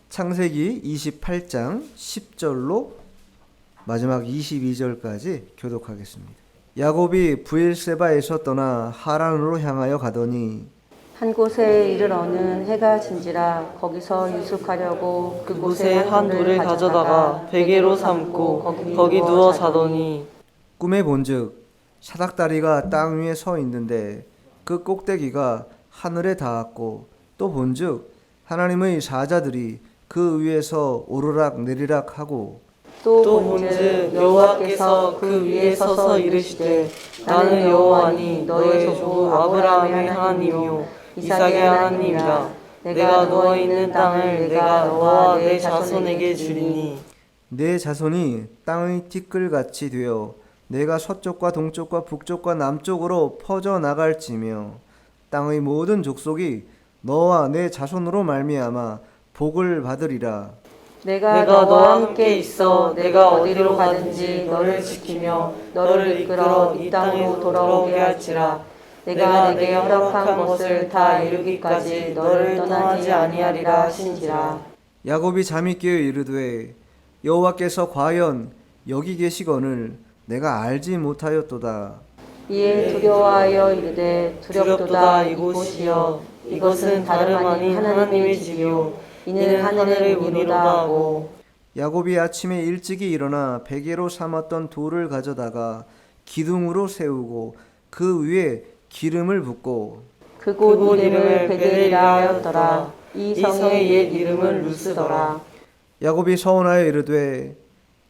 창세기 28장 10절로 마지막 22절까지 교독하겠습니다. 야곱이 브엘세바에서 떠나 하란으로 향하여 가더니 한 곳에 이르러는 해가 진지라 거기서 유숙하려고 그곳에 한 돌을 가져다가 베개로 삼고 거기 누워 자더니 꿈에 본즉 사닥다리가 땅 위에 서 있는데 그 꼭대기가 하늘에 닿았고 또 본즉 하나님의 사자들이 그 위에서 오르락 내리락 하고 또 본즉 여호와께서 그 위에 서서 이르시되 나는 여호와니 너의 조 아브라함의 하나님이요 이삭의 하나님이라. 내가 누워있는 땅을 내가 너와 내 자손에게 주리니 내 자손이 땅의 티끌같이 되어 내가 서쪽과 동쪽과 북쪽과 남쪽으로 퍼져나갈지며 땅의 모든 족속이 너와 내 자손으로 말미암아 복을 받으리라. 내가 너와 함께 있어 내가 어디로 가든지 너를 지키며 너를 이끌어 이 땅으로 돌아오게 할지라. 내가 내게 허락한 것을 다 이루기까지 너를 떠나지 아니하리라 하신지라. 야곱이 잠이 깨어 이르되 여호와께서 과연 여기 계시거늘 내가 알지 못하였도다. 이에 두려워하여 이르되 두렵도다 이곳이여 이것은 다름 아닌 하나님의 집이요 이는 하늘의 문이로다 하고. 야곱이 아침에 일찍이 일어나 베개로 삼았던 돌을 가져다가 기둥으로 세우고 그 위에 기름을 붓고 그곳 이름을 베델이라 하였더라. 이 성의 옛 이름은 루스더라. 야곱이 서원하여 이르되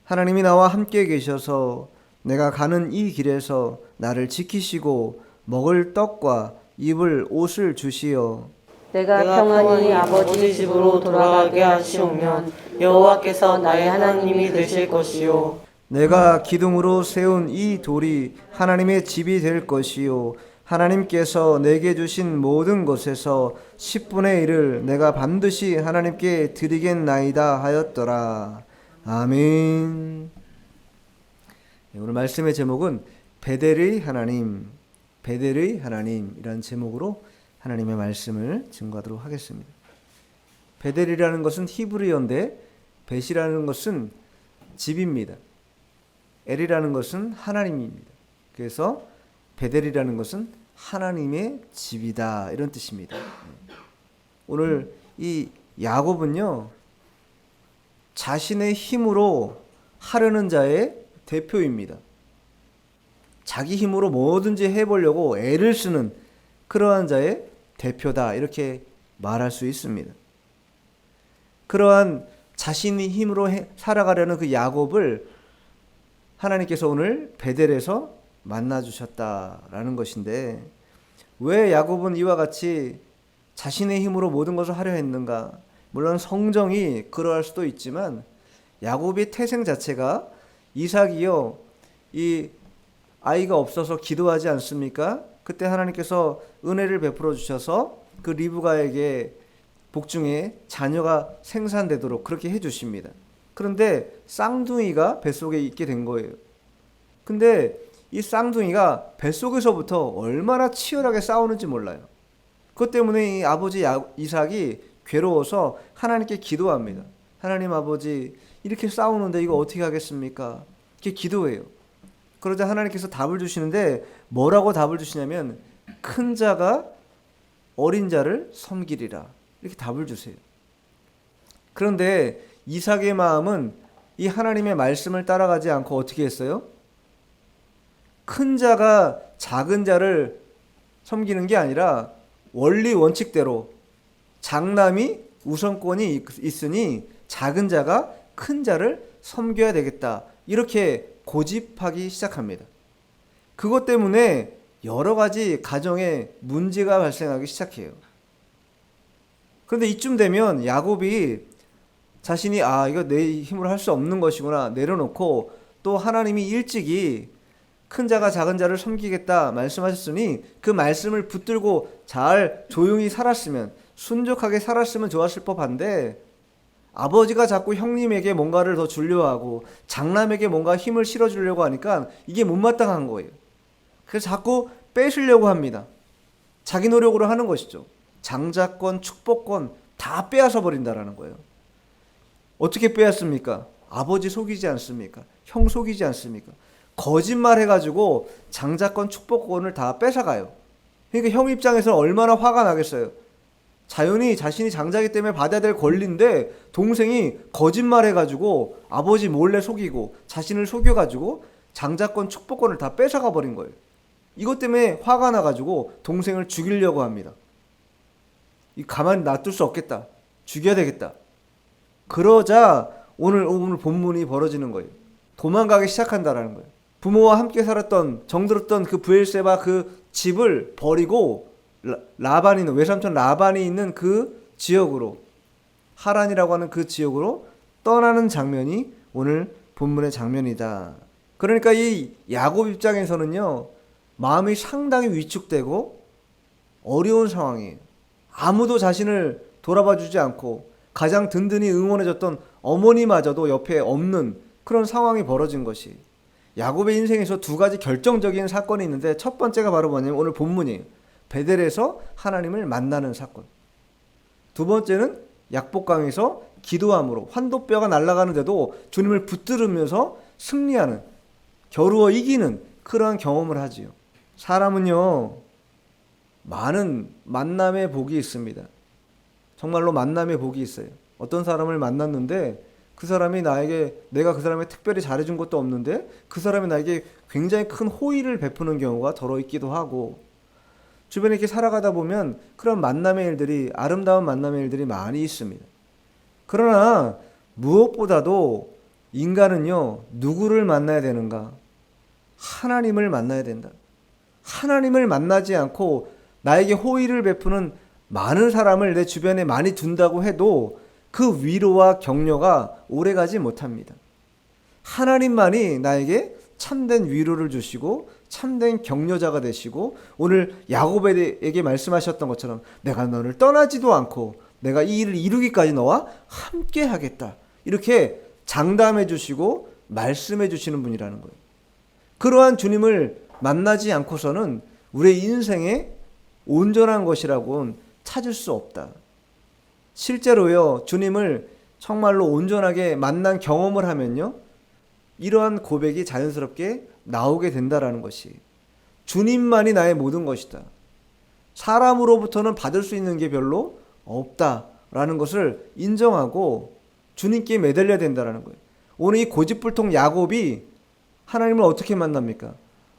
하나님이 나와 함께 계셔서 내가 가는 이 길에서 나를 지키시고 먹을 떡과 입을 옷을 주시어 내가 평안히 아버지 집으로 돌아가게 하시오면 여호와께서 나의 하나님이 되실 것이요 내가 기둥으로 세운 이 돌이 하나님의 집이 될 것이요 하나님께서 내게 주신 모든 것에서 10분의 1을 내가 반드시 하나님께 드리겠나이다 하였더라. 아멘. 오늘 말씀의 제목은 베델의 하나님, 베델의 하나님이라는 제목으로 하나님의 말씀을 증거하도록 하겠습니다. 베델이라는 것은 히브리어인데 벳이라는 것은 집입니다. 엘이라는 것은 하나님입니다. 그래서 베델이라는 것은 하나님의 집이다 이런 뜻입니다. 오늘 이 야곱은요 자신의 힘으로 하려는 자의 대표입니다. 자기 힘으로 뭐든지 해보려고 애를 쓰는 그러한 자의 대표다 이렇게 말할 수 있습니다. 그러한 자신의 힘으로 살아가려는 그 야곱을 하나님께서 오늘 베델에서 만나주셨다라는 것인데 왜 야곱은 이와 같이 자신의 힘으로 모든 것을 하려 했는가? 물론 성정이 그러할 수도 있지만 야곱의 태생 자체가 이삭이요 이 아이가 없어서 기도하지 않습니까? 그때 하나님께서 은혜를 베풀어 주셔서 그 리브가에게 복중에 자녀가 생산되도록 그렇게 해주십니다. 그런데 쌍둥이가 뱃속에 있게 된 거예요. 근데 이 쌍둥이가 뱃속에서부터 얼마나 치열하게 싸우는지 몰라요. 그것 때문에 이 아버지 이삭이 괴로워서 하나님께 기도합니다. 하나님 아버지 이렇게 싸우는데 이거 어떻게 하겠습니까? 이렇게 기도해요. 그러자 하나님께서 답을 주시는데 뭐라고 답을 주시냐면 큰 자가 어린 자를 섬기리라 이렇게 답을 주세요. 그런데 이삭의 마음은 이 하나님의 말씀을 따라가지 않고 어떻게 했어요? 큰 자가 작은 자를 섬기는 게 아니라 원리 원칙대로 장남이 우선권이 있으니 작은 자가 큰 자를 섬겨야 되겠다 이렇게 고집하기 시작합니다. 그것 때문에 여러 가지 가정에 문제가 발생하기 시작해요. 그런데 이쯤 되면 야곱이 자신이 이거 내 힘으로 할 수 없는 것이구나 내려놓고 또 하나님이 일찍이 큰 자가 작은 자를 섬기겠다 말씀하셨으니 그 말씀을 붙들고 잘 조용히 살았으면 순종하게 살았으면 좋았을 법한데 아버지가 자꾸 형님에게 뭔가를 더 주려 하고 장남에게 뭔가 힘을 실어주려고 하니까 이게 못마땅한 거예요. 그래서 자꾸 뺏으려고 합니다. 자기 노력으로 하는 것이죠. 장자권, 축복권 다 빼앗아 버린다라는 거예요. 어떻게 빼앗습니까? 아버지 속이지 않습니까? 형 속이지 않습니까? 거짓말 해가지고 장자권 축복권을 다 뺏어가요. 그러니까 형 입장에서는 얼마나 화가 나겠어요. 자연히 자신이 장자기 때문에 받아야 될 권리인데 동생이 거짓말 해가지고 아버지 몰래 속이고 자신을 속여가지고 장자권 축복권을 다 뺏어가 버린 거예요. 이것 때문에 화가 나가지고 동생을 죽이려고 합니다. 가만히 놔둘 수 없겠다. 죽여야 되겠다. 그러자 오늘 본문이 벌어지는 거예요. 도망가기 시작한다라는 거예요. 부모와 함께 살았던 정들었던 그 브엘세바 그 집을 버리고 라반이 있는 외삼촌 라반이 있는 그 지역으로 하란이라고 하는 그 지역으로 떠나는 장면이 오늘 본문의 장면이다. 그러니까 이 야곱 입장에서는요 마음이 상당히 위축되고 어려운 상황이에요. 아무도 자신을 돌아봐 주지 않고 가장 든든히 응원해줬던 어머니마저도 옆에 없는 그런 상황이 벌어진 것이 야곱의 인생에서 두 가지 결정적인 사건이 있는데 첫 번째가 바로 뭐냐면 오늘 본문이에요. 베델에서 하나님을 만나는 사건. 두 번째는 약복강에서 기도함으로 환도뼈가 날아가는데도 주님을 붙들으면서 승리하는 겨루어 이기는 그러한 경험을 하지요. 사람은요 많은 만남의 복이 있습니다. 정말로 만남의 복이 있어요. 어떤 사람을 만났는데 그 사람이 나에게 내가 그 사람에 특별히 잘해준 것도 없는데 그 사람이 나에게 굉장히 큰 호의를 베푸는 경우가 더러 있기도 하고 주변에 이렇게 살아가다 보면 그런 만남의 일들이 아름다운 만남의 일들이 많이 있습니다. 그러나 무엇보다도 인간은요 누구를 만나야 되는가? 하나님을 만나야 된다. 하나님을 만나지 않고 나에게 호의를 베푸는 많은 사람을 내 주변에 많이 둔다고 해도 그 위로와 격려가 오래가지 못합니다. 하나님만이 나에게 참된 위로를 주시고 참된 격려자가 되시고 오늘 야곱에게 말씀하셨던 것처럼 내가 너를 떠나지도 않고 내가 이 일을 이루기까지 너와 함께 하겠다. 이렇게 장담해 주시고 말씀해 주시는 분이라는 거예요. 그러한 주님을 만나지 않고서는 우리의 인생에 온전한 것이라고는 찾을 수 없다. 실제로요, 주님을 정말로 온전하게 만난 경험을 하면요, 이러한 고백이 자연스럽게 나오게 된다라는 것이 주님만이 나의 모든 것이다. 사람으로부터는 받을 수 있는 게 별로 없다라는 것을 인정하고 주님께 매달려야 된다라는 거예요. 오늘 이 고집불통 야곱이 하나님을 어떻게 만납니까?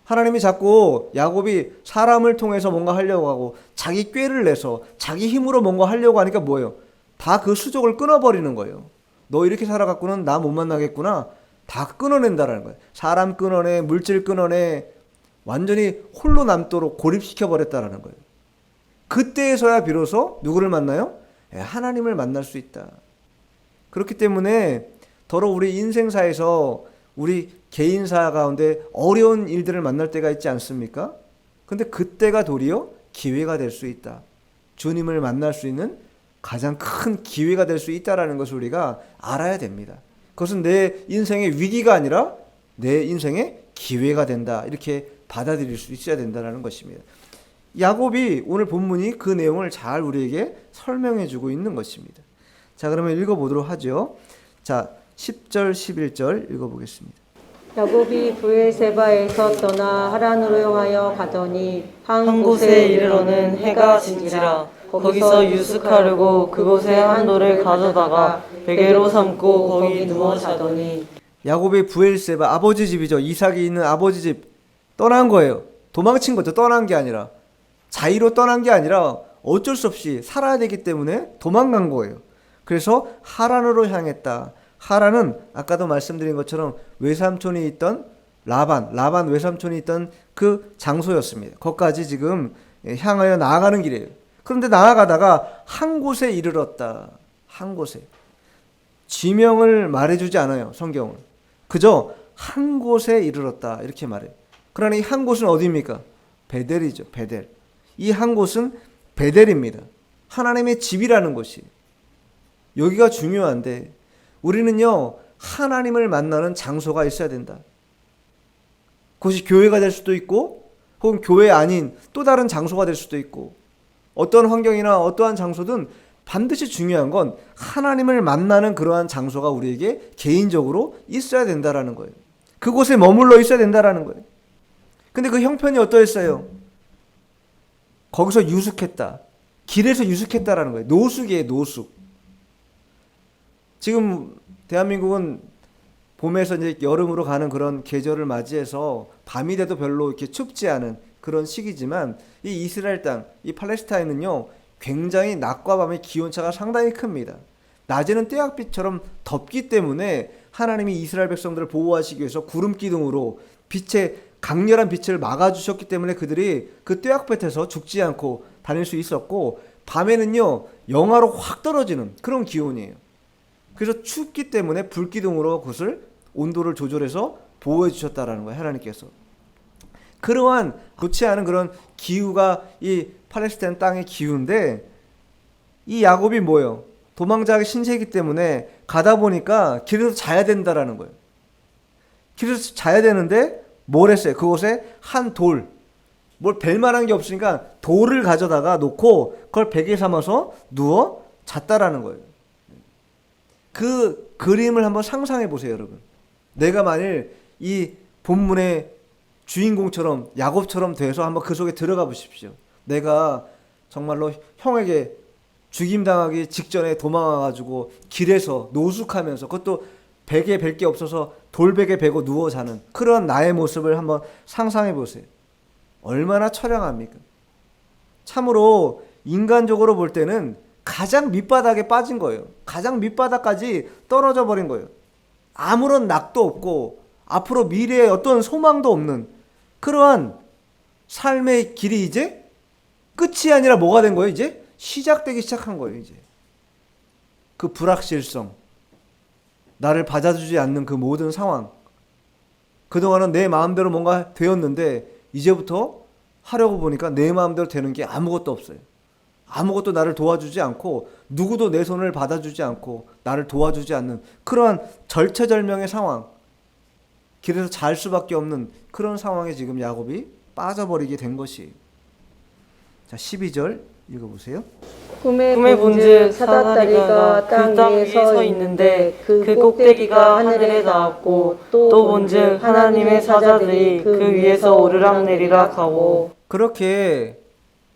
하나님이 자꾸 야곱이 사람을 통해서 뭔가 하려고 하고 자기 꾀를 내서 자기 힘으로 뭔가 하려고 하니까 뭐예요? 다 그 수족을 끊어버리는 거예요. 너 이렇게 살아갖고는 나 못 만나겠구나. 다 끊어낸다라는 거예요. 사람 끊어내, 물질 끊어내, 완전히 홀로 남도록 고립시켜버렸다라는 거예요. 그때에서야 비로소 누구를 만나요? 하나님을 만날 수 있다. 그렇기 때문에 더러 우리 인생사에서 우리 개인사 가운데 어려운 일들을 만날 때가 있지 않습니까? 근데 그때가 도리어 기회가 될 수 있다. 주님을 만날 수 있는 가장 큰 기회가 될 수 있다라는 것을 우리가 알아야 됩니다. 그것은 내 인생의 위기가 아니라 내 인생의 기회가 된다. 이렇게 받아들일 수 있어야 된다는 것입니다. 야곱이 오늘 본문이 그 내용을 잘 우리에게 설명해 주고 있는 것입니다. 자, 그러면 읽어보도록 하죠. 자, 10절, 11절 읽어보겠습니다. 야곱이 브엘세바에서 떠나 하란으로 향하여 가더니 한 곳에 이르러는 해가 진지라. 거기서 유숙하려고 그곳에 한 돌을 가져다가 베개로 삼고 거기 누워 자더니 야곱의 브엘세바 아버지 집이죠. 이삭이 있는 아버지 집 떠난 거예요. 도망친 거죠. 떠난 게 아니라 자의로 떠난 게 아니라 어쩔 수 없이 살아야 되기 때문에 도망간 거예요. 그래서 하란으로 향했다. 하란은 아까도 말씀드린 것처럼 외삼촌이 있던 라반 외삼촌이 있던 그 장소였습니다. 거기까지 지금 향하여 나아가는 길이에요. 그런데 나아가다가 한 곳에 이르렀다. 한 곳에. 지명을 말해주지 않아요. 성경은. 그저 한 곳에 이르렀다. 이렇게 말해요. 그러나 이 한 곳은 어디입니까? 베델이죠. 베델. 이 한 곳은 베델입니다. 하나님의 집이라는 곳이. 여기가 중요한데 우리는요, 하나님을 만나는 장소가 있어야 된다. 그것이 교회가 될 수도 있고, 혹은 교회 아닌 또 다른 장소가 될 수도 있고, 어떤 환경이나 어떠한 장소든 반드시 중요한 건 하나님을 만나는 그러한 장소가 우리에게 개인적으로 있어야 된다라는 거예요. 그곳에 머물러 있어야 된다라는 거예요. 근데 그 형편이 어떠했어요? 거기서 유숙했다. 길에서 유숙했다라는 거예요. 노숙이에요, 노숙. 지금 대한민국은 봄에서 이제 여름으로 가는 그런 계절을 맞이해서 밤이 돼도 별로 이렇게 춥지 않은 그런 시기지만 이 이스라엘 땅, 이 팔레스타인은요, 굉장히 낮과 밤의 기온차가 상당히 큽니다. 낮에는 떼약빛처럼 덥기 때문에 하나님이 이스라엘 백성들을 보호하시기 위해서 구름 기둥으로 강렬한 빛을 막아주셨기 때문에 그들이 그 떼약볕에서 죽지 않고 다닐 수 있었고, 밤에는요 영하로 확 떨어지는 그런 기온이에요. 그래서 춥기 때문에 불기둥으로 그것을 온도를 조절해서 보호해 주셨다라는 거예요, 하나님께서. 그러한 좋지 않은 그런 기후가 이 팔레스타인 땅의 기후인데, 이 야곱이 뭐예요? 도망자의 신세이기 때문에 가다 보니까 길에서 자야 된다라는 거예요. 길에서 자야 되는데 뭘 했어요? 그곳에 한 돌, 뭘 벨 만한 게 없으니까 돌을 가져다가 놓고 그걸 베개 삼아서 누워 잤다라는 거예요. 그 그림을 한번 상상해 보세요, 여러분. 내가 만일 이 본문의 주인공처럼 야곱처럼 돼서 한번 그 속에 들어가 보십시오. 내가 정말로 형에게 죽임당하기 직전에 도망와가지고 길에서 노숙하면서, 그것도 베개 벨 게 없어서 돌베개 베고 누워 자는 그런 나의 모습을 한번 상상해 보세요. 얼마나 처량합니까? 참으로 인간적으로 볼 때는 가장 밑바닥에 빠진 거예요. 가장 밑바닥까지 떨어져 버린 거예요. 아무런 낙도 없고 앞으로 미래에 어떤 소망도 없는 그러한 삶의 길이 이제 끝이 아니라 뭐가 된 거예요? 이제 시작되기 시작한 거예요. 이제 그 불확실성, 나를 받아주지 않는 그 모든 상황, 그동안은 내 마음대로 뭔가 되었는데 이제부터 하려고 보니까 내 마음대로 되는 게 아무것도 없어요. 아무것도 나를 도와주지 않고 누구도 내 손을 받아주지 않고 나를 도와주지 않는 그러한 절체절명의 상황, 길에서 잘 수밖에 없는 그런 상황에 지금 야곱이 빠져버리게 된 것이. 자, 12절 읽어보세요. 꿈의 꿈에 본즉 사닥다리가 땅 위에 서 있는데 그 꼭대기가 하늘에 닿았고 또 본즉 하나님의 사자들이 그 위에서 오르락내리락 하고. 그렇게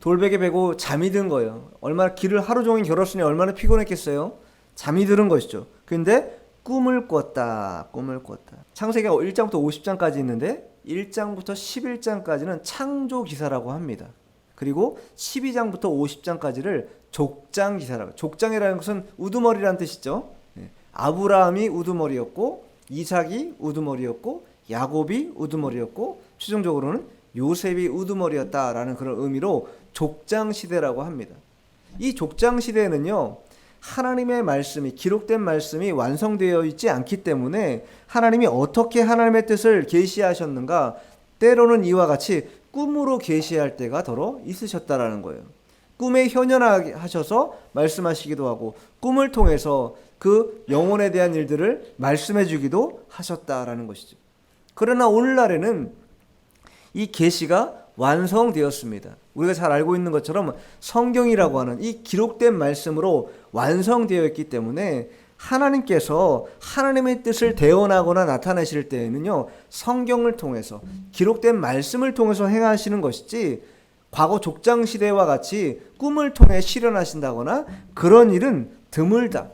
돌베개 베고 잠이 든 거예요. 얼마나 길을 하루 종일 걸었으니 얼마나 피곤했겠어요. 잠이 드는 것이죠. 근데 꿈을 꿨다. 꿈을 꿨다. 창세기가 1장부터 50장까지 있는데 1장부터 11장까지는 창조 기사라고 합니다. 그리고 12장부터 50장까지를 족장 기사라고. 족장이라는 것은 우두머리라는 뜻이죠. 아브라함이 우두머리였고 이삭이 우두머리였고 야곱이 우두머리였고 최종적으로는 요셉이 우두머리였다라는 그런 의미로 족장 시대라고 합니다. 이 족장 시대에는요, 하나님의 말씀이, 기록된 말씀이 완성되어 있지 않기 때문에 하나님이 어떻게 하나님의 뜻을 계시하셨는가, 때로는 이와 같이 꿈으로 계시할 때가 더러 있으셨다라는 거예요. 꿈에 현현하셔서 말씀하시기도 하고 꿈을 통해서 그 영혼에 대한 일들을 말씀해 주기도 하셨다라는 것이죠. 그러나 오늘날에는 이 계시가 완성되었습니다. 우리가 잘 알고 있는 것처럼 성경이라고 하는 이 기록된 말씀으로 완성되어 있기 때문에 하나님께서 하나님의 뜻을 대언하거나 나타내실 때에는요, 성경을 통해서 기록된 말씀을 통해서 행하시는 것이지 과거 족장 시대와 같이 꿈을 통해 실현하신다거나 그런 일은 드물다.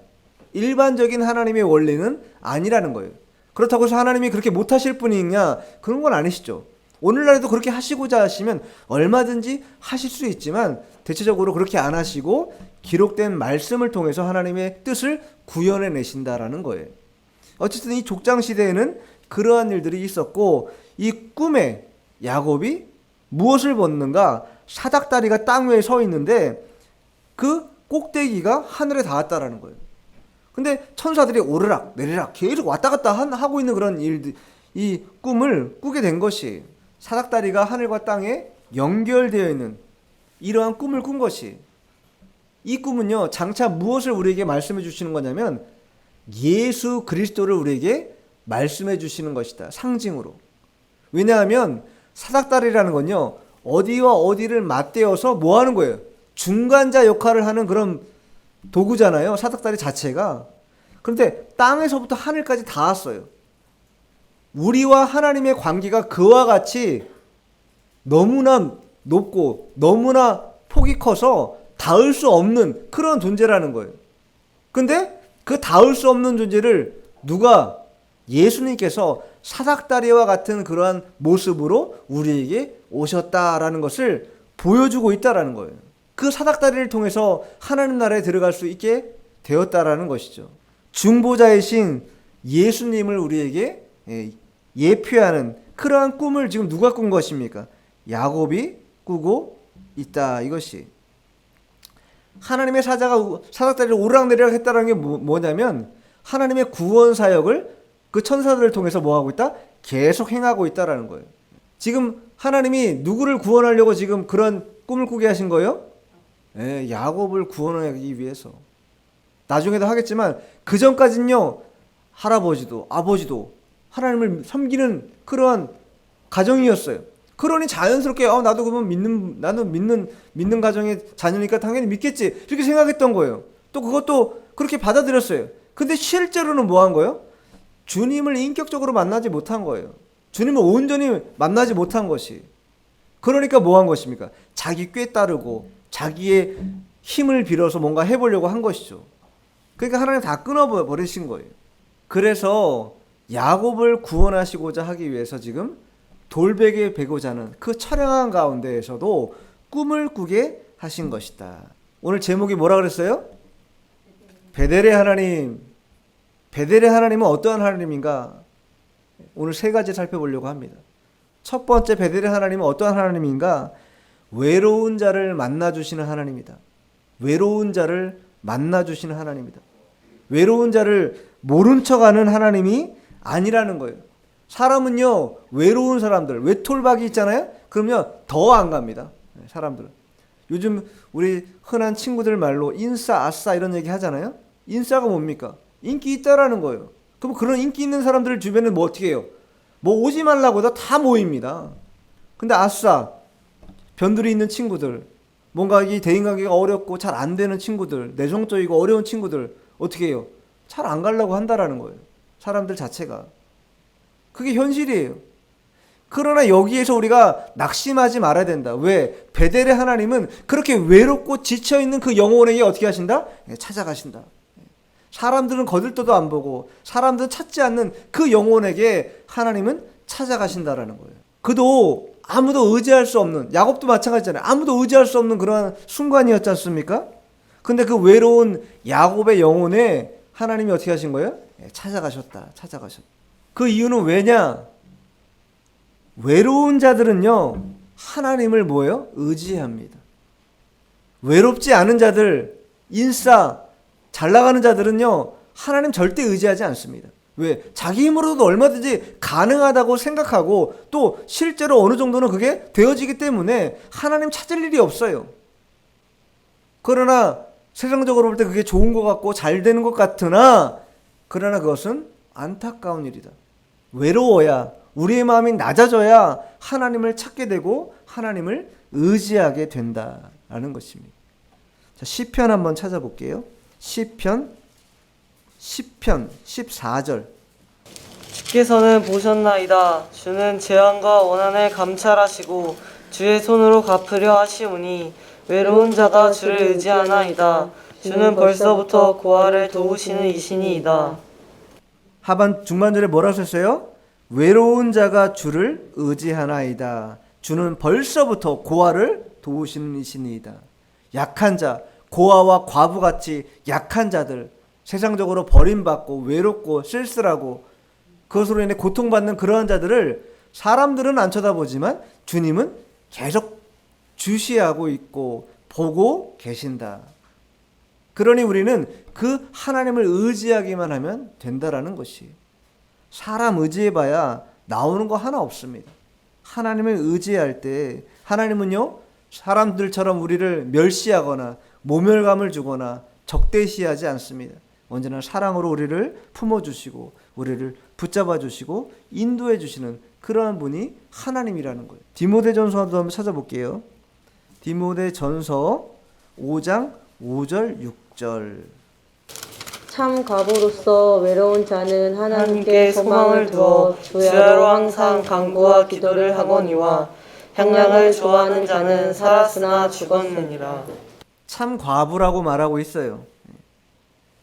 일반적인 하나님의 원리는 아니라는 거예요. 그렇다고 해서 하나님이 그렇게 못하실 분이냐? 그런 건 아니시죠. 오늘날에도 그렇게 하시고자 하시면 얼마든지 하실 수 있지만 대체적으로 그렇게 안 하시고 기록된 말씀을 통해서 하나님의 뜻을 구현해 내신다라는 거예요. 어쨌든 이 족장 시대에는 그러한 일들이 있었고, 이 꿈에 야곱이 무엇을 봤는가? 사닥다리가 땅 위에 서 있는데 그 꼭대기가 하늘에 닿았다라는 거예요. 근데 천사들이 오르락 내리락 계속 왔다 갔다 하고 있는 그런 일들, 이 꿈을 꾸게 된 것이, 사닥다리가 하늘과 땅에 연결되어 있는 이러한 꿈을 꾼 것이, 이 꿈은요, 장차 무엇을 우리에게 말씀해 주시는 거냐면 예수 그리스도를 우리에게 말씀해 주시는 것이다. 상징으로. 왜냐하면 사닥다리라는 건요, 어디와 어디를 맞대어서 뭐 하는 거예요? 중간자 역할을 하는 그런 도구잖아요. 사닥다리 자체가. 그런데 땅에서부터 하늘까지 닿았어요. 우리와 하나님의 관계가 그와 같이 너무나 높고 너무나 폭이 커서 닿을 수 없는 그런 존재라는 거예요. 근데 그 닿을 수 없는 존재를 누가 예수님께서 사닥다리와 같은 그러한 모습으로 우리에게 오셨다라는 것을 보여주고 있다라는 거예요. 그 사닥다리를 통해서 하나님 나라에 들어갈 수 있게 되었다라는 것이죠. 중보자이신 예수님을 우리에게 예표하는 그러한 꿈을 지금 누가 꾼 것입니까? 야곱이 꾸고 있다, 이것이. 하나님의 사자가 사닥다리를 오르락내리락 했다는 게 뭐냐면 하나님의 구원 사역을 그 천사들을 통해서 뭐하고 있다? 계속 행하고 있다라는 거예요. 지금 하나님이 누구를 구원하려고 지금 그런 꿈을 꾸게 하신 거예요? 야곱을 구원하기 위해서. 나중에도 하겠지만 그 전까지는요, 할아버지도 아버지도 하나님을 섬기는 그러한 가정이었어요. 그러니 자연스럽게 나도 그러면 나는 믿는 가정의 자녀니까 당연히 믿겠지, 이렇게 생각했던 거예요. 또 그것도 그렇게 받아들였어요. 근데 실제로는 뭐 한 거예요? 주님을 인격적으로 만나지 못한 거예요. 주님을 온전히 만나지 못한 것이. 그러니까 뭐 한 것입니까? 자기 꾀 따르고 자기의 힘을 빌어서 뭔가 해보려고 한 것이죠. 그러니까 하나님 다 끊어버리신 거예요. 그래서 야곱을 구원하시고자 하기 위해서 지금 돌베개 베고자 하는 그 처량한 가운데에서도 꿈을 꾸게 하신 것이다. 오늘 제목이 뭐라 그랬어요? 베델의 하나님. 베델의 하나님은 어떠한 하나님인가? 오늘 세 가지 살펴보려고 합니다. 첫 번째, 베델의 하나님은 어떠한 하나님인가? 외로운 자를 만나주시는 하나님이다. 외로운 자를 만나주시는 하나님이다. 외로운 자를 모른 척하는 하나님이 아니라는 거예요. 사람은요, 외로운 사람들, 외톨박이 있잖아요? 그러면 더 안 갑니다. 사람들은. 요즘 우리 흔한 친구들 말로 인싸, 아싸 이런 얘기 하잖아요? 인싸가 뭡니까? 인기 있다라는 거예요. 그럼 그런 인기 있는 사람들 주변에 뭐 어떻게 해요? 뭐 오지 말라고 다 모입니다. 근데 아싸, 변두리 있는 친구들, 뭔가 이 대인관계가 어렵고 잘 안 되는 친구들, 내성적이고 어려운 친구들 어떻게 해요? 잘 안 가려고 한다라는 거예요. 사람들 자체가. 그게 현실이에요. 그러나 여기에서 우리가 낙심하지 말아야 된다. 왜? 베델의 하나님은 그렇게 외롭고 지쳐있는 그 영혼에게 어떻게 하신다? 찾아가신다. 사람들은 거들떠도 안 보고 사람들은 찾지 않는 그 영혼에게 하나님은 찾아가신다라는 거예요. 그도 아무도 의지할 수 없는, 야곱도 마찬가지잖아요. 아무도 의지할 수 없는 그러한 순간이었지 않습니까? 근데 그 외로운 야곱의 영혼에 하나님이 어떻게 하신 거예요? 찾아가셨다. 그 이유는 왜냐? 외로운 자들은요, 하나님을 뭐예요? 의지합니다. 외롭지 않은 자들, 인싸, 잘 나가는 자들은요, 하나님 절대 의지하지 않습니다. 왜? 자기 힘으로도 얼마든지 가능하다고 생각하고 또 실제로 어느 정도는 그게 되어지기 때문에 하나님 찾을 일이 없어요. 그러나 세상적으로 볼 때 그게 좋은 것 같고 잘 되는 것 같으나, 그러나 그것은 안타까운 일이다. 외로워야, 우리의 마음이 낮아져야 하나님을 찾게 되고 하나님을 의지하게 된다라는 것입니다. 자, 시편 한번 찾아볼게요. 시편 14절. 주께서는 보셨나이다. 주는 재앙과 원한을 감찰하시고 주의 손으로 갚으려 하시오니 외로운 자가 주를 의지하나이다. 주는 벌써부터 고아를 도우시는 이신이이다. 하반 중반절에 뭐라고 썼어요? 외로운 자가 주를 의지하나이다. 주는 벌써부터 고아를 도우시는 이신이이다. 약한 자, 고아와 과부같이 약한 자들, 세상적으로 버림받고 외롭고 쓸쓸하고 그것으로 인해 고통받는 그러한 자들을 사람들은 안 쳐다보지만 주님은 계속 주시하고 있고 보고 계신다. 그러니 우리는 그 하나님을 의지하기만 하면 된다라는 것이에요. 사람 의지해봐야 나오는 거 하나 없습니다. 하나님을 의지할 때 하나님은요, 사람들처럼 우리를 멸시하거나 모멸감을 주거나 적대시하지 않습니다. 언제나 사랑으로 우리를 품어주시고 우리를 붙잡아주시고 인도해주시는 그러한 분이 하나님이라는 거예요. 디모데전서도 한번 찾아볼게요. 디모데전서 5장 5절, 6절. 참 과부로서 외로운 자는 하나님께 하나님께 소망을 두어 주야로 항상 간구와 기도를 하거니와 향락을 좋아하는 자는 살았으나 죽었느니라. 참 과부라고 말하고 있어요.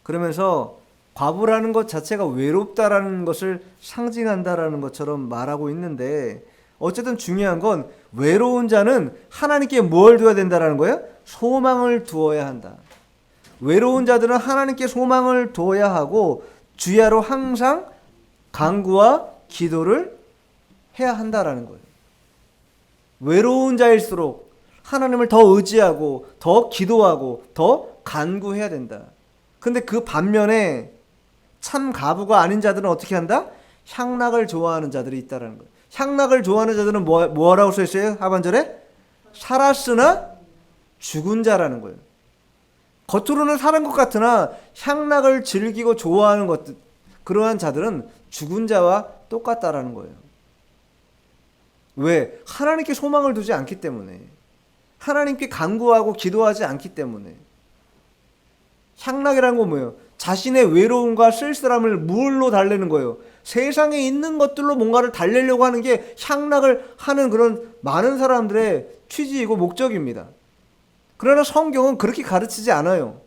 그러면서 과부라는 것 자체가 외롭다라는 것을 상징한다라는 것처럼 말하고 있는데, 어쨌든 중요한 건 외로운 자는 하나님께 뭘 두어야 된다라는 거예요? 소망을 두어야 한다. 외로운 자들은 하나님께 소망을 두어야 하고 주야로 항상 간구와 기도를 해야 한다라는 거예요. 외로운 자일수록 하나님을 더 의지하고 더 기도하고 더 간구해야 된다. 근데 그 반면에 참 가부가 아닌 자들은 어떻게 한다? 향락을 좋아하는 자들이 있다라는 거예요. 향락을 좋아하는 자들은 뭐라고 써 있어요? 하반절에 살았으나 죽은 자라는 거예요. 겉으로는 사는 것 같으나 향락을 즐기고 좋아하는 것들, 그러한 자들은 죽은 자와 똑같다라는 거예요. 왜? 하나님께 소망을 두지 않기 때문에, 하나님께 간구하고 기도하지 않기 때문에. 향락이라는 건 뭐예요? 자신의 외로움과 쓸쓸함을 무엇로 달래는 거예요? 세상에 있는 것들로 뭔가를 달래려고 하는 게 향락을 하는 그런 많은 사람들의 취지이고 목적입니다. 그러나 성경은 그렇게 가르치지 않아요.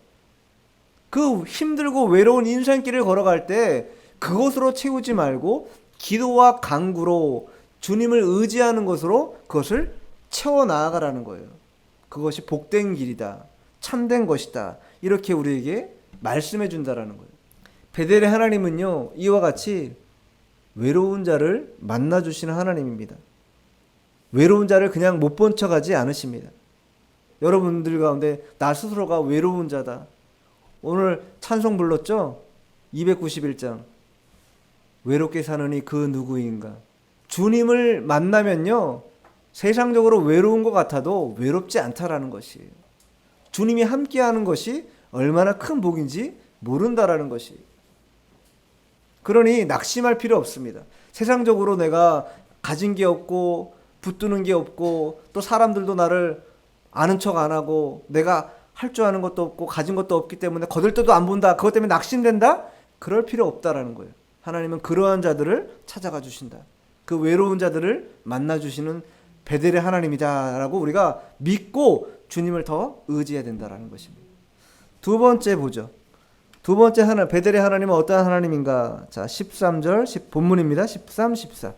그 힘들고 외로운 인생길을 걸어갈 때 그것으로 채우지 말고 기도와 간구로 주님을 의지하는 것으로 그것을 채워 나아가라는 거예요. 그것이 복된 길이다. 참된 것이다. 이렇게 우리에게 말씀해 준다라는 거예요. 베델의 하나님은요, 이와 같이 외로운 자를 만나 주시는 하나님입니다. 외로운 자를 그냥 못 본 척하지 않으십니다. 여러분들 가운데 나 스스로가 외로운 자다. 오늘 찬송 불렀죠? 291장. 외롭게 사느니 그 누구인가. 주님을 만나면요, 세상적으로 외로운 것 같아도 외롭지 않다라는 것이에요. 주님이 함께하는 것이 얼마나 큰 복인지 모른다라는 것이. 그러니 낙심할 필요 없습니다. 세상적으로 내가 가진 게 없고 붙드는 게 없고 또 사람들도 나를 아는 척 안 하고 내가 할 줄 아는 것도 없고 가진 것도 없기 때문에 거들떠도 안 본다. 그것 때문에 낙심된다? 그럴 필요 없다라는 거예요. 하나님은 그러한 자들을 찾아가 주신다. 그 외로운 자들을 만나 주시는 베델의 하나님이다라고 우리가 믿고 주님을 더 의지해야 된다라는 것입니다. 두 번째 보죠. 두 번째 하나, 베델의 하나님은 어떠한 하나님인가? 자, 13절 본문입니다. 13, 14.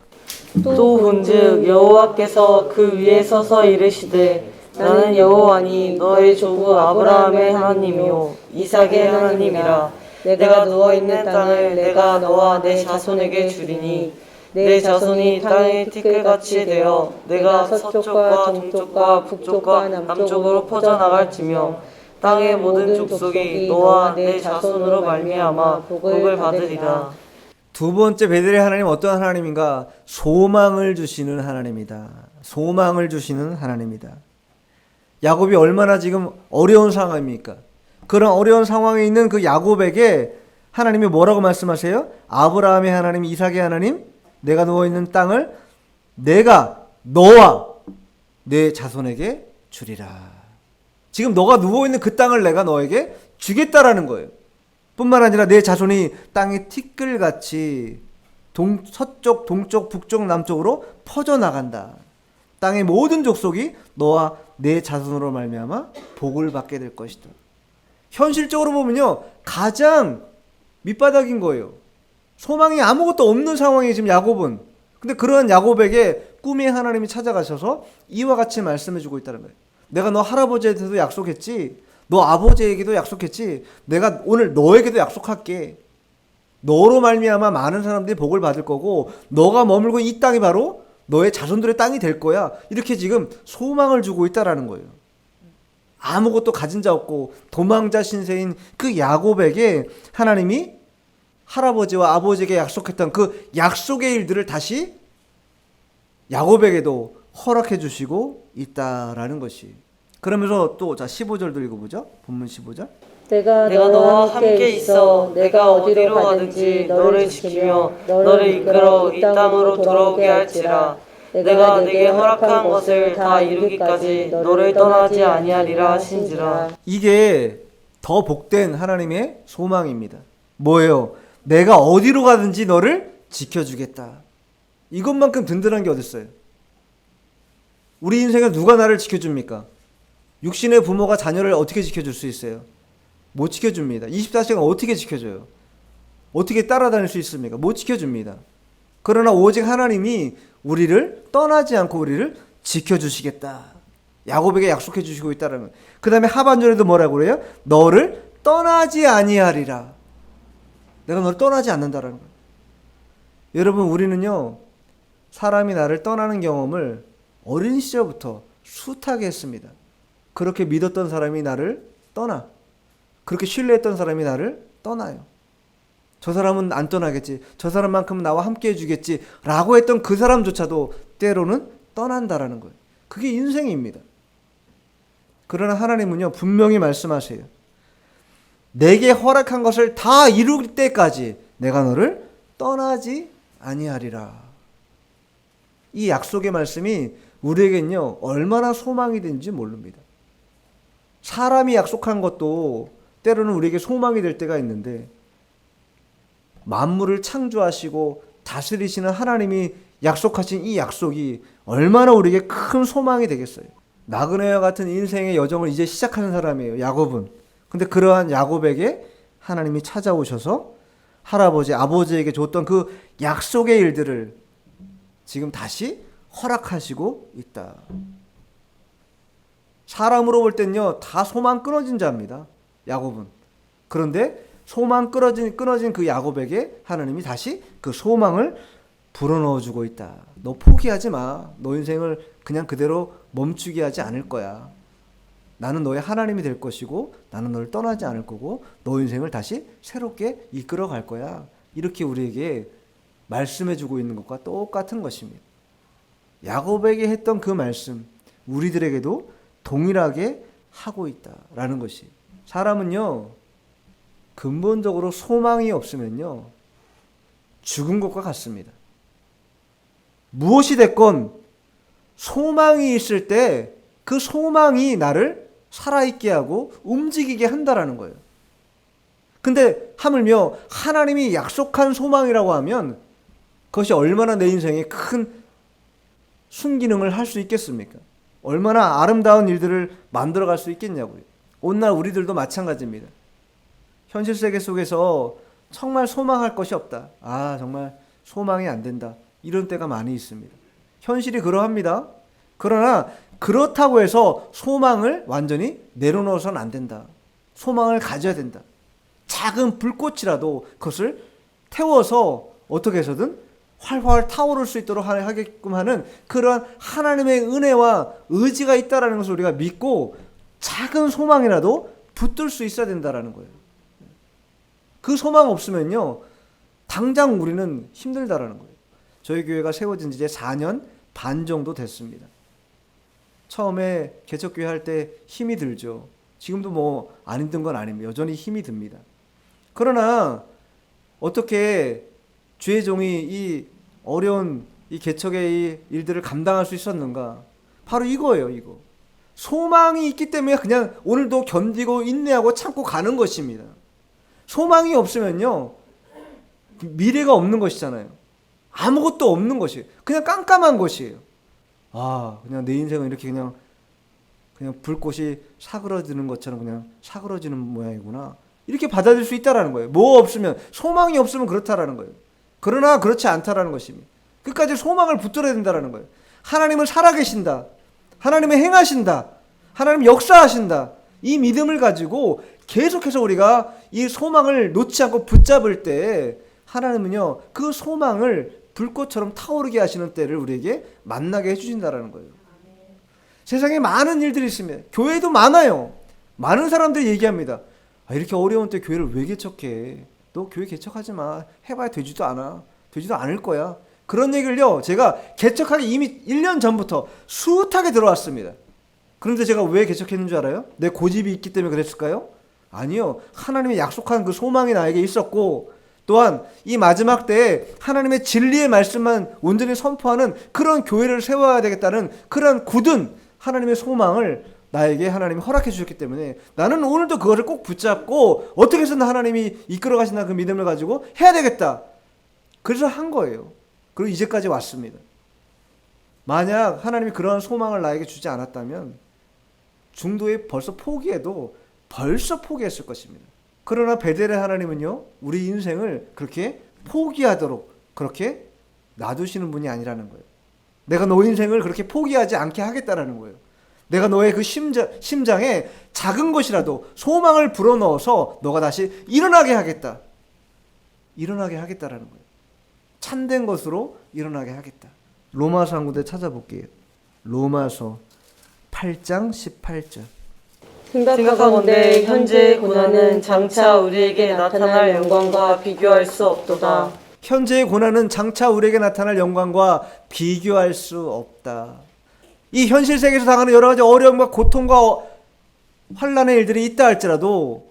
또 본즉 여호와께서 그 위에 서서 이르시되 나는 여호와니 너의 조부 아브라함의 하나님이요 이삭의 하나님이라. 내가 누워있는 땅을 내가 너와 내 자손에게 주리니 내 자손이 땅의 티끌같이 되어 내가 서쪽과 동쪽과 북쪽과 남쪽으로 퍼져나갈지며 땅의 모든 족속이 너와 내 자손으로 말미암아 복을 받으리라. 두 번째 베델의 하나님은 어떠한 하나님인가? 소망을 주시는 하나님이다. 소망을 주시는 하나님이다. 야곱이 얼마나 지금 어려운 상황입니까? 그런 어려운 상황에 있는 그 야곱에게 하나님이 뭐라고 말씀하세요? 아브라함의 하나님, 이삭의 하나님, 내가 누워있는 땅을 내가 너와 내 자손에게 주리라. 지금 너가 누워있는 그 땅을 내가 너에게 주겠다라는 거예요. 뿐만 아니라 내 자손이 땅의 티끌같이 서쪽, 동쪽, 북쪽, 남쪽으로 퍼져나간다. 땅의 모든 족속이 너와 내 자손으로 말미암아 복을 받게 될 것이다. 현실적으로 보면요, 가장 밑바닥인 거예요. 소망이 아무것도 없는 상황이 지금 야곱은. 근데 그러한 야곱에게 꿈의 하나님이 찾아가셔서 이와 같이 말씀해 주고 있다는 거예요. 내가 너 할아버지한테도 약속했지, 너 아버지에게도 약속했지, 내가 오늘 너에게도 약속할게. 너로 말미암아 많은 사람들이 복을 받을 거고 너가 머물고 이 땅이 바로 너의 자손들의 땅이 될 거야. 이렇게 지금 소망을 주고 있다라는 거예요. 아무것도 가진 자 없고 도망자 신세인 그 야곱에게 하나님이 할아버지와 아버지에게 약속했던 그 약속의 일들을 다시 야곱에게도 허락해 주시고 있다라는 것이. 그러면서 또 자 15절도 읽어보죠. 본문 15절. 내가 너와 함께 있어 내가 어디로 가든지 너를 지키며 너를 이끌어 이 땅으로 돌아오게 할지라. 내가 내게 허락한 것을 다 이루기까지 너를 떠나지 아니하리라 하신지라. 이게 더 복된 하나님의 소망입니다. 뭐예요? 내가 어디로 가든지 너를 지켜주겠다. 이것만큼 든든한 게 어딨어요? 우리 인생에 누가 나를 지켜줍니까? 육신의 부모가 자녀를 어떻게 지켜줄 수 있어요? 못 지켜줍니다. 24시간 어떻게 지켜줘요? 어떻게 따라다닐 수 있습니까? 못 지켜줍니다. 그러나 오직 하나님이 우리를 떠나지 않고 우리를 지켜주시겠다. 야곱에게 약속해 주시고 있다는 거예요. 그 다음에 하반절에도 뭐라고 그래요? 너를 떠나지 아니하리라. 내가 너를 떠나지 않는다라는 거예요. 여러분, 우리는요, 사람이 나를 떠나는 경험을 어린 시절부터 숱하게 했습니다. 그렇게 믿었던 사람이 나를 떠나. 그렇게 신뢰했던 사람이 나를 떠나요. 저 사람은 안 떠나겠지. 저 사람만큼은 나와 함께 해주겠지. 라고 했던 그 사람조차도 때로는 떠난다라는 거예요. 그게 인생입니다. 그러나 하나님은요, 분명히 말씀하세요. 내게 허락한 것을 다 이룰 때까지 내가 너를 떠나지 아니하리라. 이 약속의 말씀이 우리에겐요, 얼마나 소망이 되는지 모릅니다. 사람이 약속한 것도 때로는 우리에게 소망이 될 때가 있는데, 만물을 창조하시고 다스리시는 하나님이 약속하신 이 약속이 얼마나 우리에게 큰 소망이 되겠어요. 나그네와 같은 인생의 여정을 이제 시작하는 사람이에요, 야곱은. 근데 그러한 야곱에게 하나님이 찾아오셔서 할아버지, 아버지에게 줬던 그 약속의 일들을 지금 다시 허락하시고 있다. 사람으로 볼 땐요, 다 소망 끊어진 자입니다, 야곱은. 그런데 소망 끊어진 그 야곱에게 하나님이 다시 그 소망을 불어넣어주고 있다. 너 포기하지 마. 너 인생을 그냥 그대로 멈추게 하지 않을 거야. 나는 너의 하나님이 될 것이고 나는 너를 떠나지 않을 거고 너 인생을 다시 새롭게 이끌어 갈 거야. 이렇게 우리에게 말씀해주고 있는 것과 똑같은 것입니다. 야곱에게 했던 그 말씀, 우리들에게도 동일하게 하고 있다라는 것이. 사람은요, 근본적으로 소망이 없으면요, 죽은 것과 같습니다. 무엇이 됐건 소망이 있을 때 그 소망이 나를 살아있게 하고 움직이게 한다라는 거예요. 근데 하물며 하나님이 약속한 소망이라고 하면 그것이 얼마나 내 인생에 큰 순기능을 할 수 있겠습니까? 얼마나 아름다운 일들을 만들어갈 수 있겠냐고요. 오늘날 우리들도 마찬가지입니다. 현실 세계 속에서 정말 소망할 것이 없다. 아, 정말 소망이 안 된다. 이런 때가 많이 있습니다. 현실이 그러합니다. 그러나 그렇다고 해서 소망을 완전히 내려놓아서는 안 된다. 소망을 가져야 된다. 작은 불꽃이라도 그것을 태워서 어떻게 해서든 활활 타오를 수 있도록 하게끔 하는 그러한 하나님의 은혜와 의지가 있다는 것을 우리가 믿고 작은 소망이라도 붙들 수 있어야 된다는 거예요. 그 소망 없으면요, 당장 우리는 힘들다라는 거예요. 저희 교회가 세워진 지 이제 4년 반 정도 됐습니다. 처음에 개척교회 할 때 힘이 들죠. 지금도 뭐 안 힘든 건 아닙니다. 여전히 힘이 듭니다. 그러나 어떻게 주의 종이 이 어려운 이 개척의 이 일들을 감당할 수 있었는가? 바로 이거예요, 이거. 소망이 있기 때문에 그냥 오늘도 견디고 인내하고 참고 가는 것입니다. 소망이 없으면요, 미래가 없는 것이잖아요. 아무것도 없는 것이에요. 그냥 깜깜한 것이에요. 아, 그냥 내 인생은 이렇게 그냥 불꽃이 사그러지는 것처럼 그냥 사그러지는 모양이구나. 이렇게 받아들일 수 있다라는 거예요. 뭐 없으면, 소망이 없으면 그렇다라는 거예요. 그러나 그렇지 않다라는 것입니다. 끝까지 소망을 붙들어야 된다라는 거예요. 하나님은 살아계신다. 하나님은 행하신다. 하나님 역사하신다. 이 믿음을 가지고 계속해서 우리가 이 소망을 놓지 않고 붙잡을 때 하나님은요, 그 소망을 불꽃처럼 타오르게 하시는 때를 우리에게 만나게 해주신다라는 거예요. 세상에 많은 일들이 있습니다. 교회도 많아요. 많은 사람들이 얘기합니다. 아, 이렇게 어려운 때 교회를 왜 개척해? 너 교회 개척하지 마. 해봐야 되지도 않아. 되지도 않을 거야. 그런 얘기를요, 제가 개척하기 이미 1년 전부터 숱하게 들어왔습니다. 그런데 제가 왜 개척했는 줄 알아요? 내 고집이 있기 때문에 그랬을까요? 아니요. 하나님이 약속한 그 소망이 나에게 있었고 또한 이 마지막 때에 하나님의 진리의 말씀만 온전히 선포하는 그런 교회를 세워야 되겠다는 그런 굳은 하나님의 소망을 나에게 하나님이 허락해 주셨기 때문에 나는 오늘도 그것을 꼭 붙잡고 어떻게 해서든 하나님이 이끌어 가신다는 그 믿음을 가지고 해야 되겠다. 그래서 한 거예요. 그리고 이제까지 왔습니다. 만약 하나님이 그런 소망을 나에게 주지 않았다면 중도에 벌써 포기해도 벌써 포기했을 것입니다. 그러나 베델의 하나님은요, 우리 인생을 그렇게 포기하도록 그렇게 놔두시는 분이 아니라는 거예요. 내가 너 인생을 그렇게 포기하지 않게 하겠다라는 거예요. 내가 너의 그 심장에 작은 것이라도 소망을 불어넣어서 너가 다시 일어나게 하겠다. 일어나게 하겠다라는 거예요. 참된 것으로 일어나게 하겠다. 로마서 한 군데 찾아볼게요. 로마서 8장 18절. 생각하건대 현재의 고난은 장차 우리에게 나타날 영광과 비교할 수 없도다. 현재의 고난은 장차 우리에게 나타날 영광과 비교할 수 없다. 이 현실 세계에서 당하는 여러 가지 어려움과 고통과 환난의 일들이 있다 할지라도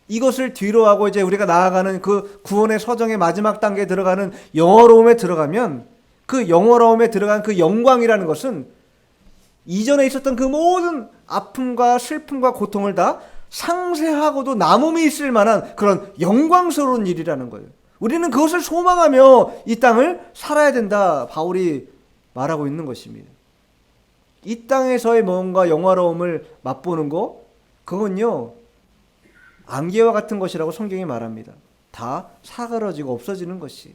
이것을 뒤로 하고 이제 우리가 나아가는 그 구원의 서정의 마지막 단계에 들어가는 영화로움에 들어가면 그 영화로움에 들어간 그 영광이라는 것은 이전에 있었던 그 모든 아픔과 슬픔과 고통을 다 상쇄하고도 남음이 있을 만한 그런 영광스러운 일이라는 거예요. 우리는 그것을 소망하며 이 땅을 살아야 된다. 바울이 말하고 있는 것입니다. 이 땅에서의 뭔가 영화로움을 맛보는 거, 그건요, 안개와 같은 것이라고 성경이 말합니다. 다 사그러지고 없어지는 것이.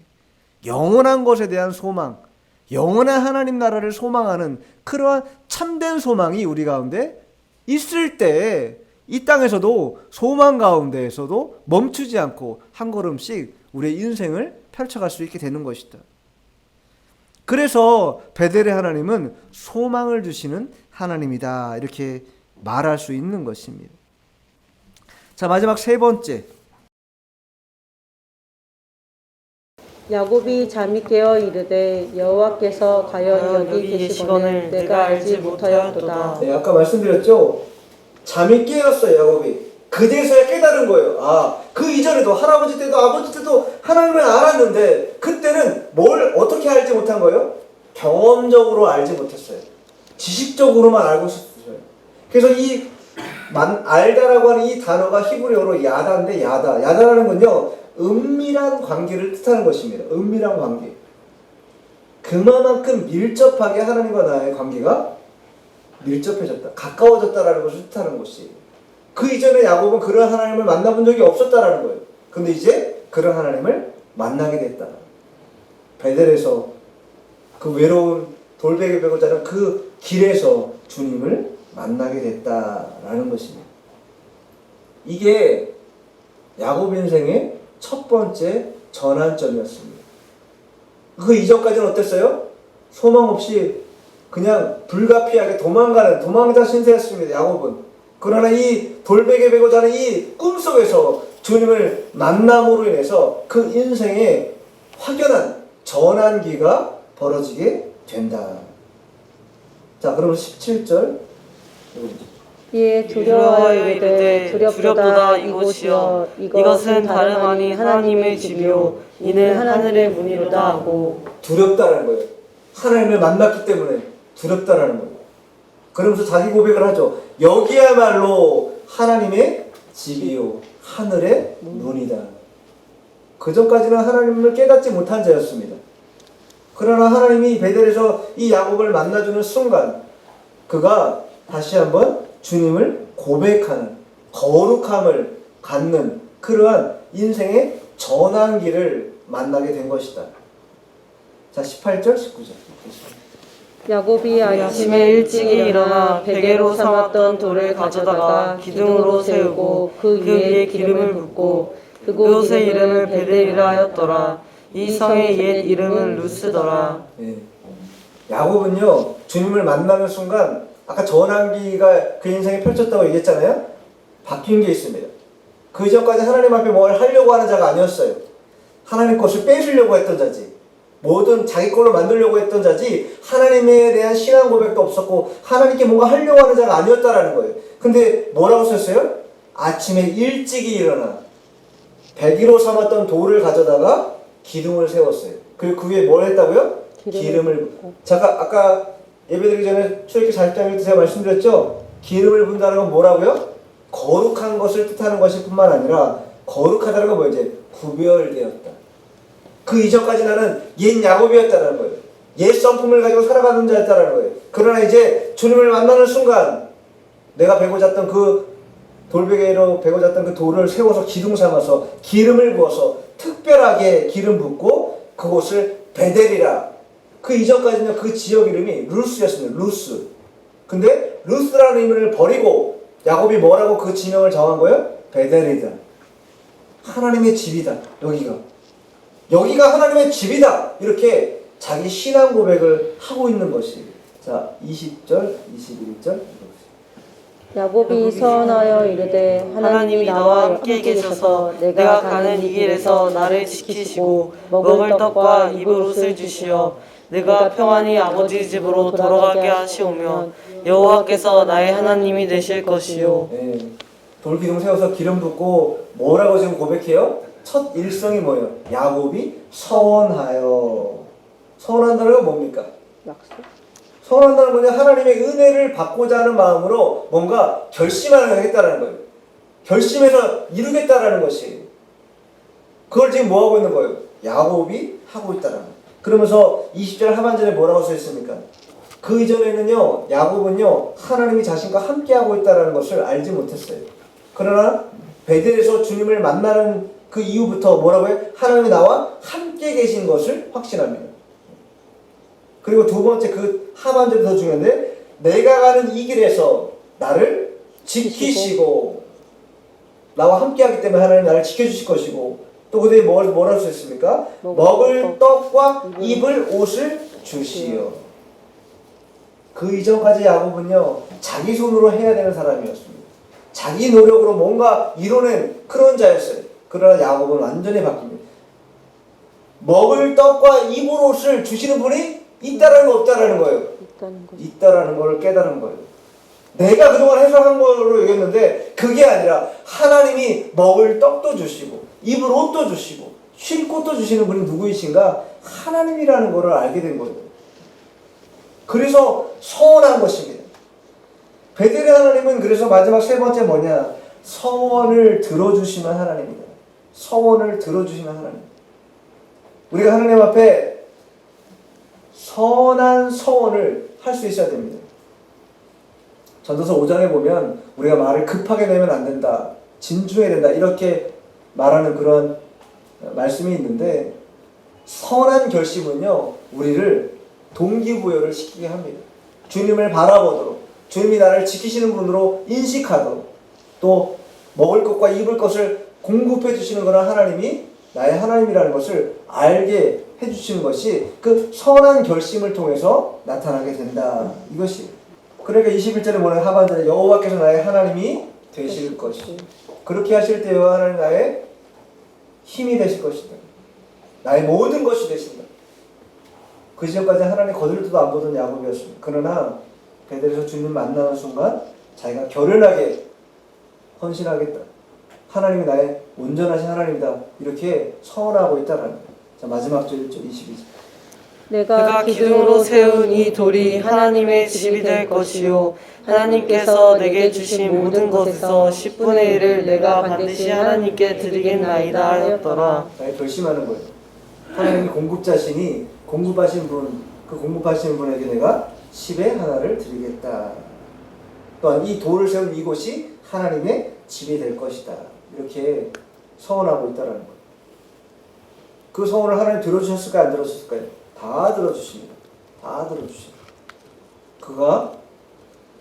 영원한 것에 대한 소망, 영원한 하나님 나라를 소망하는 그러한 참된 소망이 우리 가운데 있을 때 이 땅에서도 소망 가운데에서도 멈추지 않고 한 걸음씩 우리의 인생을 펼쳐갈 수 있게 되는 것이다. 그래서 베델의 하나님은 소망을 주시는 하나님이다. 이렇게 말할 수 있는 것입니다. 자, 마지막 세 번째. 야곱이 잠이 깨어 이르되 여호와께서 과연 여기 계시거늘 내가 알지 못하였도다. 네, 아까 말씀드렸죠. 잠이 깨었어요, 야곱이. 그제서야 깨달은 거예요. 아, 그 이전에도 할아버지 때도 아버지 때도 하나님을 알았는데 그때는 뭘 어떻게 알지 못한 거예요? 경험적으로 알지 못했어요. 지식적으로만 알고 있었어요. 그래서 이 알다라고 하는 이 단어가 히브리어로 야다인데 야다라는 건요, 은밀한 관계를 뜻하는 것입니다. 은밀한 관계. 그만큼 밀접하게 하나님과 나의 관계가 밀접해졌다. 가까워졌다라는 것을 뜻하는 것이. 그 이전에 야곱은 그런 하나님을 만나본 적이 없었다라는 거예요. 근데 이제 그런 하나님을 만나게 됐다. 베델에서 그 외로운 돌베개 베고 자는 그 길에서 주님을 만나게 됐다라는 것입니다. 이게 야곱 인생의 첫 번째 전환점이었습니다. 그 이전까지는 어땠어요? 소망 없이 그냥 불가피하게 도망자 신세였습니다. 야곱은. 그러나 이 돌베개 베고 자는 이 꿈속에서 주님을 만남으로 인해서 그 인생의 확연한 전환기가 벌어지게 된다. 자, 그러면 17절. 이에 두려워 이르되 두렵도다 이곳이여 이것은 다름 아닌 하나님의 집이요 이는 하늘의 문이로다 하고. 두렵다라는 거예요. 하나님을 만났기 때문에 두렵다라는 거예요. 그러면서 자기 고백을 하죠. 여기야말로 하나님의 집이요 하늘의 문이다. 그전까지는 하나님을 깨닫지 못한 자였습니다. 그러나 하나님이 베델에서 이 야곱을 만나주는 순간 그가 다시 한번 주님을 고백하는 거룩함을 갖는 그러한 인생의 전환기를 만나게 된 것이다. 자, 18절 19절 야곱이 아침에 일찍 일어나 베개로 삼았던 돌을 가져다가 기둥으로 세우고 그 위에 기름을 붓고 그곳의 이름을 베델이라 하였더라. 이 성의 옛 이름은 루스더라. 네. 야곱은요, 주님을 만나는 순간 아까 전환기가 그 인생에 펼쳤다고 얘기했잖아요. 바뀐 게 있습니다. 그 이전까지 하나님 앞에 뭘 하려고 하는 자가 아니었어요. 하나님 것을 뺏으려고 했던 자지. 뭐든 자기 걸로 만들려고 했던 자지, 하나님에 대한 신앙 고백도 없었고 하나님께 뭔가 하려고 하는 자가 아니었다라는 거예요. 근데 뭐라고 썼어요? 아침에 일찍이 일어나 배기로 삼았던 돌을 가져다가 기둥을 세웠어요. 그리고 그 위에 뭘 했다고요? 기름을. 잠깐 아까 예배드리기 전에 출애굽기 40장에 제가 말씀드렸죠? 기름을 붓는다는 건 뭐라고요? 거룩한 것을 뜻하는 것일 뿐만 아니라 거룩하다는 건 뭐지? 구별되었다. 그 이전까지 나는 옛 야곱이었다는 거예요. 옛 성품을 가지고 살아가는 자였다는 거예요. 그러나 이제 주님을 만나는 순간 내가 베고 잤던 그 돌베개로 베고 잤던 그 돌을 세워서 기둥 삼아서 기름을 부어서 특별하게 기름 붓고 그곳을 베델이라. 그 이전까지는 그 지역 이름이 루스였습니다. 루스. 근데 루스라는 이름을 버리고 야곱이 뭐라고 그 지명을 정한 거예요? 베델이다. 하나님의 집이다. 여기가 하나님의 집이다. 이렇게 자기 신앙 고백을 하고 있는 것이. 자, 20절, 21절. 야곱이 서원하여 이르되 하나님이 나와 함께 계셔서 내가 가는 이 길에서 나를 지키시고 먹을 떡과 입을 옷을 주시어 내가 평안히 아버지 집으로 돌아가게 하시오면 여호와께서 나의 하나님이 되실 것이요. 네. 돌기둥 세워서 기름 붓고 뭐라고 지금 고백해요? 첫 일성이 뭐예요? 야곱이 서원하여. 서원한다는 건 뭡니까? 약속? 서원한다는 건 하나님의 은혜를 받고자 하는 마음으로 뭔가 결심하는 했다는 거예요. 결심해서 이루겠다라는 것이. 그걸 지금 뭐 하고 있는 거예요? 야곱이 하고 있다라는 거예요. 그러면서 20절 하반절에 뭐라고 써 있습니까? 그 이전에는요, 야곱은요, 하나님이 자신과 함께하고 있다는 것을 알지 못했어요. 그러나 베델에서 주님을 만나는 그 이후부터 뭐라고 해요? 하나님이 나와 함께 계신 것을 확신합니다. 그리고 두 번째 그 하반절이 더 중요한데, 내가 가는 이 길에서 나를 지키시고 나와 함께하기 때문에 하나님 나를 지켜주실 것이고, 또 그들이 뭘 할 수 있습니까? 먹을 떡과 입을 옷을 주시오. 그 이전까지 야곱은요, 자기 손으로 해야 되는 사람이었습니다. 자기 노력으로 뭔가 이뤄낸 그런 자였어요. 그러나 야곱은 완전히 바뀝니다. 먹을 떡과 입을 옷을 주시는 분이 있다라는 거 없다라는 거예요. 있다라는 걸 깨달은 거예요. 내가 그동안 해석한 걸로 여겼는데 그게 아니라 하나님이 먹을 떡도 주시고 입을 옷도 주시고 쉴 곳도 주시는 분이 누구이신가? 하나님이라는 것을 알게 된 거예요. 그래서 서원한 것입니다. 베델의 하나님은 그래서 마지막 세 번째 뭐냐? 서원을 들어주시는 하나님입니다. 서원을 들어주시는 하나님. 우리가 하나님 앞에 선한 서원을 할 수 있어야 됩니다. 전도서 5장에 보면 우리가 말을 급하게 내면 안 된다. 진중해야 된다. 이렇게 말하는 그런 말씀이 있는데, 선한 결심은요, 우리를 동기부여를 시키게 합니다. 주님을 바라보도록, 주님이 나를 지키시는 분으로 인식하도록, 또 먹을 것과 입을 것을 공급해 주시는 그런 하나님이 나의 하나님이라는 것을 알게 해주시는 것이 그 선한 결심을 통해서 나타나게 된다. 이것이. 그러니까 21절에 뭐냐, 하반절에 여호와께서 나의 하나님이 되실 것이다. 그렇게 하실 때 여호와 하나님 나의 힘이 되실 것이다. 나의 모든 것이 되신다. 그 시절까지 하나님 거들떠도 안 보던 야곱이었습니다. 그러나 베델에서 주님 만나는 순간 자기가 결연하게 헌신하겠다. 하나님이 나의 온전하신 하나님이다. 이렇게 서원하고 있다는 거예요. 자, 마지막 절 22절. 내가 기둥으로 세운 이 돌이 하나님의 집이 될 것이요 하나님께서 내게 주신 모든 것에서 10분의 1을 내가 반드시 하나님께 드리겠나이다 하였더라. 나의 결심하는 거예요. 하나님이 공급자시니 공급하신 분, 그 공급하시는 분에게 내가 10의 하나를 드리겠다. 또한 이 돌을 세운 이곳이 하나님의 집이 될 것이다. 이렇게 서원하고 있다는 거예요. 그 서원을 하나님 들어주셨을까요? 안 들어주셨을까요? 다 들어주십니다. 다 들어주십니다. 그가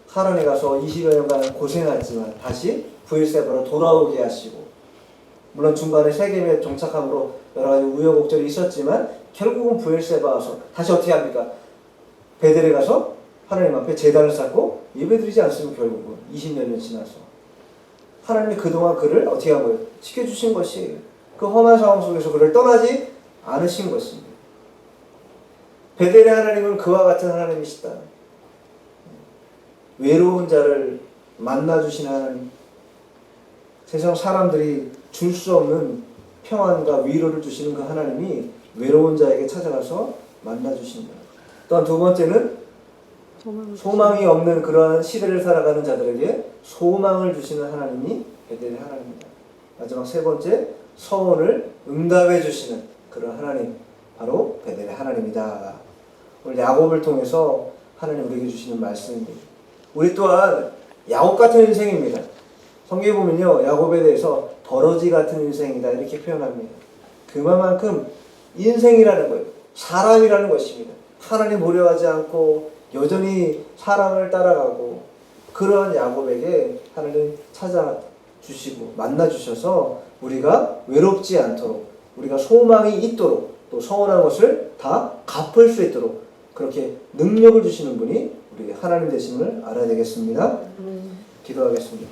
하란에 가서 20여 년간 고생했지만 다시 브엘세바로 돌아오게 하시고, 물론 중간에 세겜에 정착함으로 여러 가지 우여곡절이 있었지만 결국은 브엘세바 와서 다시 어떻게 합니까? 베델에 가서 하나님 앞에 제단을 쌓고 예배드리지 않습니까? 결국은 20여 년 지나서 하나님이 그동안 그를 어떻게 한 거예요? 지켜주신 것이, 그 험한 상황 속에서 그를 떠나지 않으신 것입니다. 베델의 하나님은 그와 같은 하나님이시다. 외로운 자를 만나주신 하나님, 세상 사람들이 줄 수 없는 평안과 위로를 주시는 그 하나님이 외로운 자에게 찾아가서 만나주신다. 또한 두 번째는 소망이 없는 그러한 시대를 살아가는 자들에게 소망을 주시는 하나님이 베델의 하나님입니다. 마지막 세 번째, 서원을 응답해 주시는 그런 하나님, 바로 베델의 하나님이다. 오늘 야곱을 통해서 하나님 우리에게 주시는 말씀입니다. 우리 또한 야곱 같은 인생입니다. 성경에 보면요, 야곱에 대해서 버러지 같은 인생이다 이렇게 표현합니다. 그만큼 인생이라는 거예요. 사람이라는 것입니다. 하나님 모려하지 않고 여전히 사랑을 따라가고, 그러한 야곱에게 하나님 찾아주시고 만나주셔서 우리가 외롭지 않도록, 우리가 소망이 있도록, 또 서운한 것을 다 갚을 수 있도록 그렇게 능력을 주시는 분이 우리 하나님 되심을 알아야 되겠습니다. 기도하겠습니다.